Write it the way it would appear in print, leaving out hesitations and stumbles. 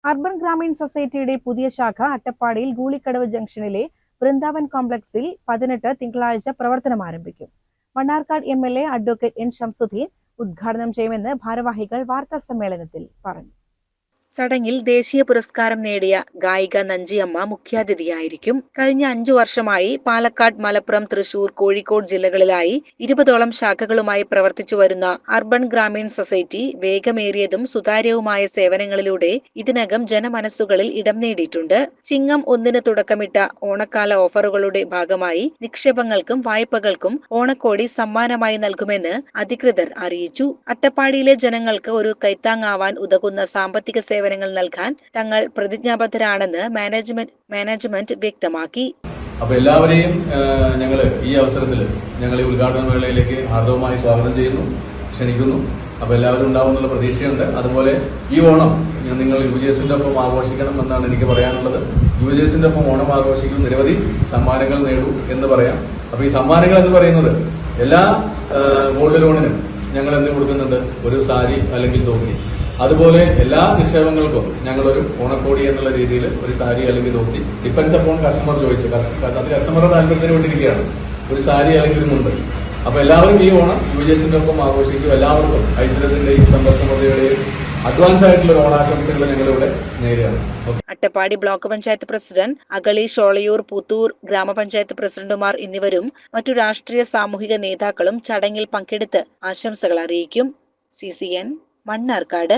Urban Gramin സൊസൈറ്റിയുടെ പുതിയ ശാഖ അട്ടപ്പാടിയിൽ ഗൂളിക്കടവ് ജംഗ്ഷനിലെ വൃന്ദാവൻ കോംപ്ലക്സിൽ 18 തിങ്കളാഴ്ച പ്രവർത്തനം ആരംഭിക്കും. Mannarkkad MLA advocate N Shamsuddin ഉദ്ഘാടനം ചെയ്യുമെന്ന് ഭാരവാഹികൾ വാർത്താസമ്മേളനത്തിൽ പറഞ്ഞു. ചടങ്ങിൽ ദേശീയ പുരസ്കാരം നേടിയ ഗായിക നഞ്ചിയമ്മ മുഖ്യാതിഥിയായിരിക്കും. കഴിഞ്ഞ 5 വർഷമായി പാലക്കാട്, മലപ്പുറം, തൃശൂർ, കോഴിക്കോട് ജില്ലകളിലായി 20ഓളം ശാഖകളുമായി പ്രവർത്തിച്ചു വരുന്ന അർബൻ ഗ്രാമീൺ സൊസൈറ്റി വേഗമേറിയതും സുതാര്യവുമായ സേവനങ്ങളിലൂടെ ഇതിനകം ജനമനസ്സുകളിൽ ഇടം നേടിയിട്ടുണ്ട്. ചിങ്ങം 1 തുടക്കമിട്ട ഓണക്കാല ഓഫറുകളുടെ ഭാഗമായി നിക്ഷേപങ്ങൾക്കും വായ്പകൾക്കും ഓണക്കോടി സമ്മാനമായി നൽകുമെന്ന് അധികൃതർ അറിയിച്ചു. അട്ടപ്പാടിയിലെ ജനങ്ങൾക്ക് ഒരു കൈത്താങ്ങാവാൻ ഉതകുന്ന സാമ്പത്തിക സേവനങ്ങൾ നൽകാൻ തങ്ങൾ പ്രതിജ്ഞാബദ്ധരാണെന്ന് മാനേജ്മെന്റ് വ്യക്തമാക്കി. അപ്പോൾ എല്ലാവരെയും ഞങ്ങൾ ഈ അവസരത്തിൽ ഞങ്ങൾ ഈ ഉദ്ഘാടന വേളയിലേക്ക് ഹാർദവമായി സ്വാഗതം ചെയ്യുന്നു, ക്ഷണിക്കുന്നു. അപ്പോൾ എല്ലാവരും ഉണ്ടാവുമെന്നുള്ള പ്രതീക്ഷയുണ്ട്. അതുപോലെ ഈ ഓണം നിങ്ങൾ UJSന്റെ ഒപ്പം ആഘോഷിക്കണം എന്നാണ് എനിക്ക് പറയാനുള്ളത്. UJSന്റെ ഒപ്പം ഓണം ആഘോഷിക്കും, നിരവധി സമ്മാനങ്ങൾ നേടൂ എന്ന് പറയാം. അപ്പോൾ ഈ സമ്മാനങ്ങൾ എന്ന് പറയുന്നത് എല്ലാ ഗോൾഡ് ലോണിനും ഞങ്ങൾ എന്ത് കൊടുക്കുന്നുണ്ട്? ഒരു സാരി അല്ലെങ്കിൽ ധോത്തി. അതുപോലെ എല്ലാ നിക്ഷേപങ്ങൾക്കും ഞങ്ങളൊരു ഓണക്കോടി എന്നുള്ള രീതിയിൽ ഒരു സാരി അല്ലെങ്കിൽ ധോത്തി, ഡിപ്പെൻസ് അപ്പോൺ കസ്റ്റമർ ചോദിച്ചു, അത് കസ്റ്റമറുടെ താല്പര്യത്തിന് വേണ്ടിയിരിക്കുകയാണ്, ഒരു സാരി അല്ലെങ്കിൽ ഒരു മുണ്ട്. അപ്പൊ എല്ലാവരും ഈ ഓണം UJSന്റെ ഒപ്പം ആഘോഷിക്കും. എല്ലാവർക്കും ഐശ്വര്യത്തിന്റെയും സമ്പൽ സമൃദ്ധിയുടെയും അഡ്വാൻസ് ആയിട്ടുള്ള ഓണാശംസകൾ ഞങ്ങളിവിടെ നേരെയാണ്. അട്ടപ്പാടി ബ്ലോക്ക് പഞ്ചായത്ത് പ്രസിഡന്റ് അഗളി, ഷോളയൂർ, പുത്തൂർ ഗ്രാമപഞ്ചായത്ത് പ്രസിഡന്റുമാർ എന്നിവരും മറ്റു രാഷ്ട്രീയ സാമൂഹിക നേതാക്കളും ചടങ്ങിൽ പങ്കെടുത്ത് ആശംസകൾ അറിയിക്കും. CCN മണ്ണാർക്കാട്.